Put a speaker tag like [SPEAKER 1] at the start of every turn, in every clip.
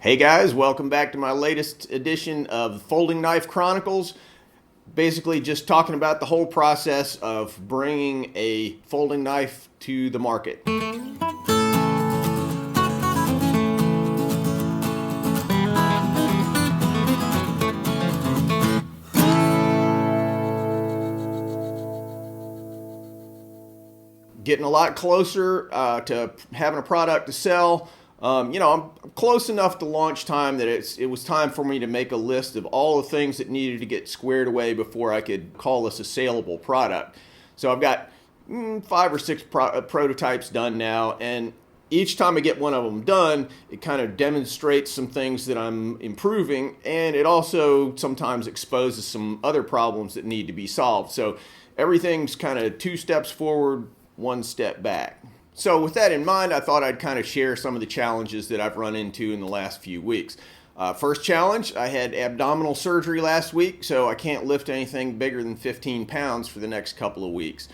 [SPEAKER 1] Hey guys, welcome back to my latest edition of Folding Knife Chronicles. Basically just talking about the whole process of bringing a folding knife to the market. Getting a lot closer to having a product to sell. I'm close enough to launch time that it was time for me to make a list of all the things that needed to get squared away before I could call this a saleable product. So I've got 5 or 6 prototypes done now, and each time I get one of them done, it kind of demonstrates some things that I'm improving, and it also sometimes exposes some other problems that need to be solved. So everything's kind of 2 steps forward, 1 step back. So with that in mind, I thought I'd kind of share some of the challenges that I've run into in the last few weeks. First challenge, I had abdominal surgery last week, so I can't lift anything bigger than 15 pounds for the next couple of weeks.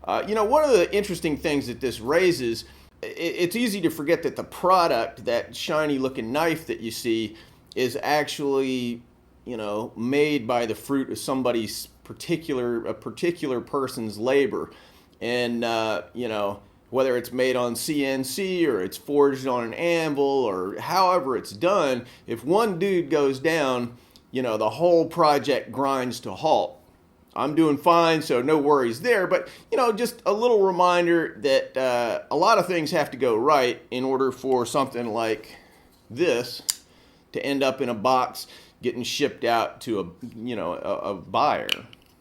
[SPEAKER 1] One of the interesting things that this raises, it's easy to forget that the product, that shiny looking knife that you see, is actually, made by the fruit of somebody's a particular person's labor. And, whether it's made on CNC or it's forged on an anvil or however it's done, if one dude goes down, the whole project grinds to a halt. I'm doing fine, so no worries there. But, just a little reminder that a lot of things have to go right in order for something like this to end up in a box getting shipped out to a buyer.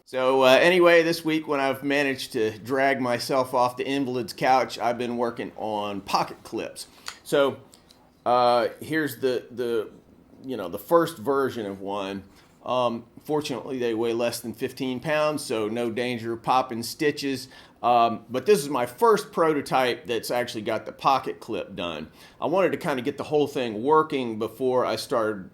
[SPEAKER 1] So anyway, this week when I've managed to drag myself off the invalid's couch, I've been working on pocket clips. So here's the first version of one. Fortunately, they weigh less than 15 pounds, so no danger of popping stitches. But this is my first prototype that's actually got the pocket clip done. I wanted to kind of get the whole thing working before I started,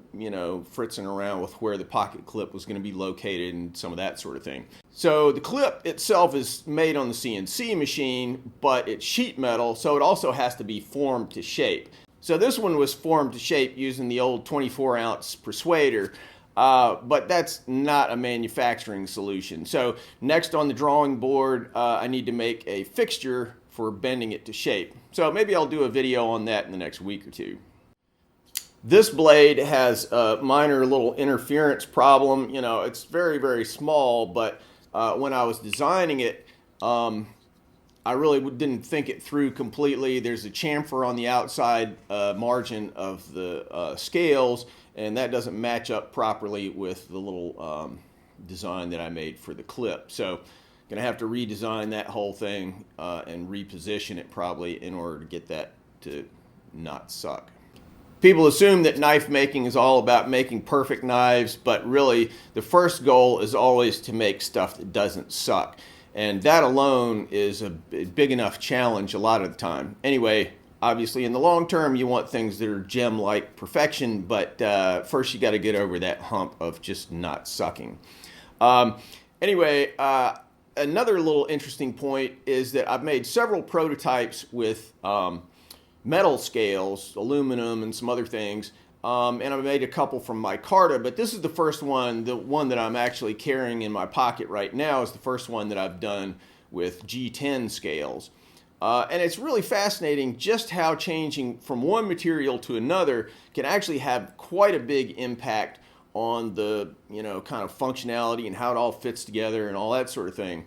[SPEAKER 1] fritzing around with where the pocket clip was going to be located and some of that sort of thing. So the clip itself is made on the CNC machine, but it's sheet metal, so it also has to be formed to shape. So this one was formed to shape using the old 24-ounce persuader. But that's not a manufacturing solution. So next on the drawing board, I need to make a fixture for bending it to shape. So maybe I'll do a video on that in the next week or two. This blade has a minor little interference problem. It's very, very small, but when I was designing it, I really didn't think it through completely. There's a chamfer on the outside margin of the scales, and that doesn't match up properly with the little design that I made for the clip. So gonna have to redesign that whole thing and reposition it probably in order to get that to not suck. People assume that knife making is all about making perfect knives, but really the first goal is always to make stuff that doesn't suck. And that alone is a big enough challenge a lot of the time. Anyway, obviously in the long term you want things that are gem-like perfection, but first you got to get over that hump of just not sucking. Anyway, another little interesting point is that I've made several prototypes with metal scales, aluminum and some other things, and I've made a couple from micarta, but this is the first one, the one that I'm actually carrying in my pocket right now is the first one that I've done with G10 scales. And it's really fascinating just how changing from one material to another can actually have quite a big impact on the, kind of functionality and how it all fits together and all that sort of thing.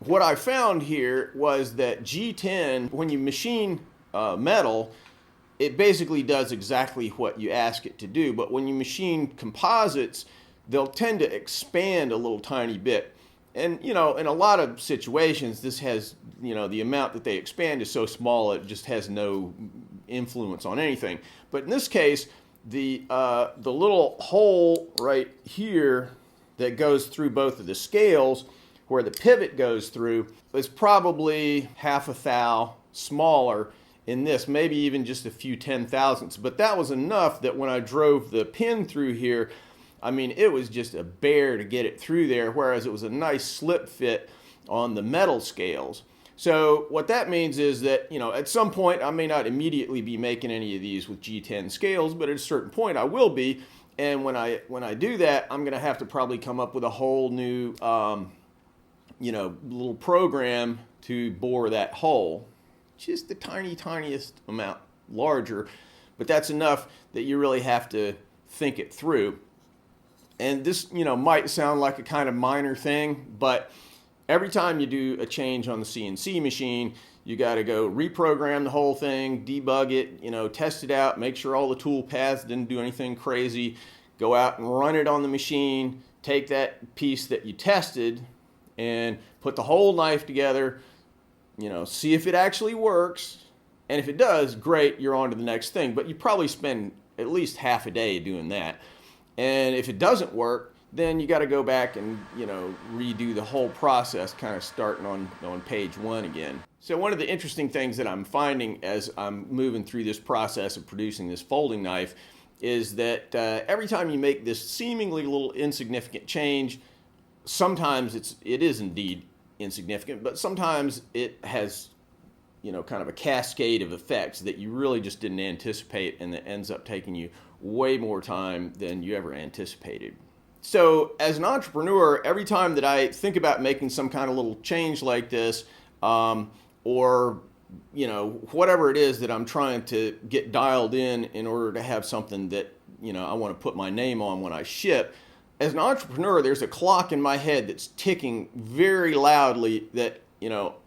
[SPEAKER 1] What I found here was that G10, when you machine metal, it basically does exactly what you ask it to do. But when you machine composites, they'll tend to expand a little tiny bit. And, in a lot of situations, this has, the amount that they expand is so small it just has no influence on anything. But in this case, the little hole right here that goes through both of the scales, where the pivot goes through, is probably half a thou smaller in this, maybe even just a few 10,000ths. But that was enough that when I drove the pin through here, it was just a bear to get it through there, whereas it was a nice slip fit on the metal scales. So what that means is that, at some point I may not immediately be making any of these with G10 scales, but at a certain point I will be. And when I do that, I'm going to have to probably come up with a whole new, little program to bore that hole. Just the tiniest amount larger, but that's enough that you really have to think it through. And this, might sound like a kind of minor thing, but every time you do a change on the CNC machine, you got to go reprogram the whole thing, debug it, test it out, make sure all the tool paths didn't do anything crazy, go out and run it on the machine, take that piece that you tested and put the whole knife together, see if it actually works. And if it does, great, you're on to the next thing. But you probably spend at least half a day doing that. And if it doesn't work, then you got to go back and, redo the whole process, kind of starting on page one again. So one of the interesting things that I'm finding as I'm moving through this process of producing this folding knife is that every time you make this seemingly little insignificant change, sometimes it is indeed insignificant, but sometimes it has, kind of a cascade of effects that you really just didn't anticipate, and that ends up taking you way more time than you ever anticipated. So as an entrepreneur, every time that I think about making some kind of little change like this, or whatever it is that I'm trying to get dialed in order to have something that, I want to put my name on when I ship, as an entrepreneur, there's a clock in my head that's ticking very loudly that,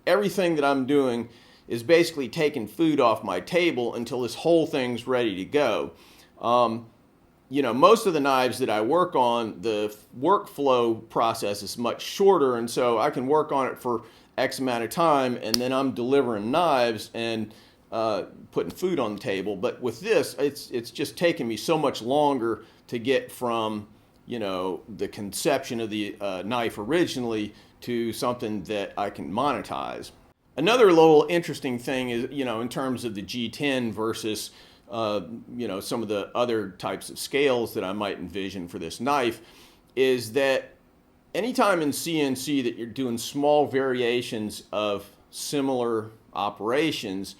[SPEAKER 1] everything that I'm doing is basically taking food off my table until this whole thing's ready to go. Most of the knives that I work on, the workflow process is much shorter, and so I can work on it for X amount of time, and then I'm delivering knives and putting food on the table. But with this, it's just taken me so much longer to get from, the conception of the knife originally to something that I can monetize. Another little interesting thing is, in terms of the G10 versus some of the other types of scales that I might envision for this knife, is that anytime in CNC that you're doing small variations of similar operations,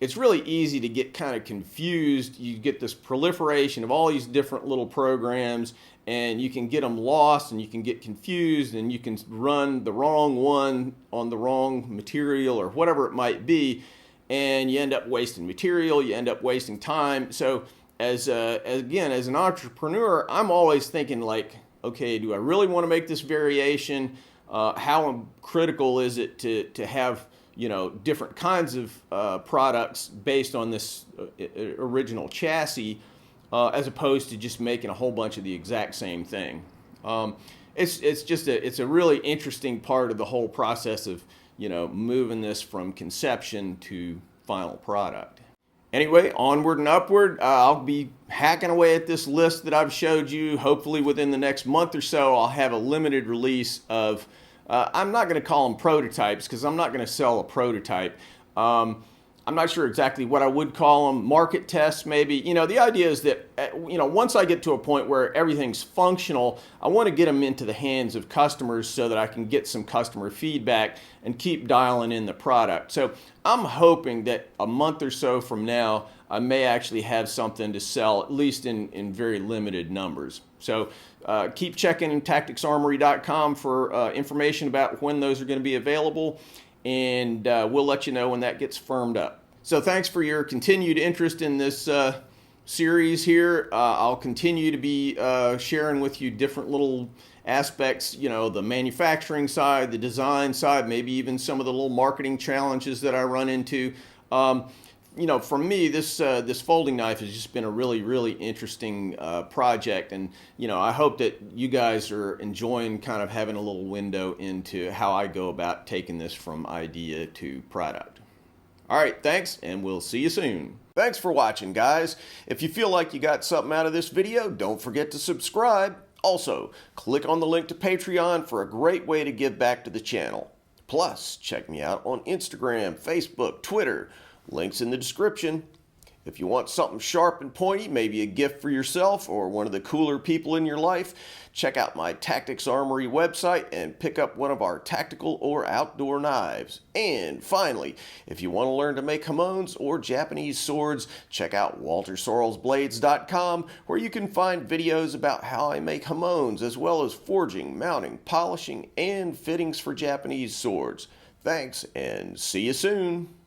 [SPEAKER 1] it's really easy to get kind of confused. You get this proliferation of all these different little programs, and you can get them lost, and you can get confused, and you can run the wrong one on the wrong material or whatever it might be, and you end up wasting material, you end up wasting time. So as an entrepreneur, I'm always thinking like, okay, do I really want to make this variation? How critical is it to have different kinds of products based on this original chassis, as opposed to just making a whole bunch of the exact same thing. It's a really interesting part of the whole process of moving this from conception to final product. Anyway, onward and upward. I'll be hacking away at this list that I've showed you. Hopefully within the next month or so, I'll have a limited release of, I'm not going to call them prototypes because I'm not going to sell a prototype. I'm not sure exactly what I would call them, market tests maybe. The idea is that, once I get to a point where everything's functional, I want to get them into the hands of customers so that I can get some customer feedback and keep dialing in the product. So I'm hoping that a month or so from now, I may actually have something to sell, at least in very limited numbers. So keep checking tacticsarmory.com for information about when those are going to be available, and we'll let you know when that gets firmed up. So thanks for your continued interest in this series here. I'll continue to be sharing with you different little aspects, the manufacturing side, the design side, maybe even some of the little marketing challenges that I run into. For me, this folding knife has just been a really, really interesting project, and I hope that you guys are enjoying kind of having a little window into how I go about taking this from idea to product. All right, thanks, and we'll see you soon. Thanks for watching, guys. If you feel like you got something out of this video, don't forget to subscribe. Also, click on the link to Patreon for a great way to give back to the channel. Plus, check me out on Instagram, Facebook, Twitter. Links in the description. If you want something sharp and pointy, maybe a gift for yourself or one of the cooler people in your life, check out my Tactics Armory website and pick up one of our tactical or outdoor knives. And finally, if you want to learn to make hamones or Japanese swords, check out WalterSorrellsBlades.com, where you can find videos about how I make hamones, as well as forging, mounting, polishing, and fittings for Japanese swords. Thanks, and see you soon.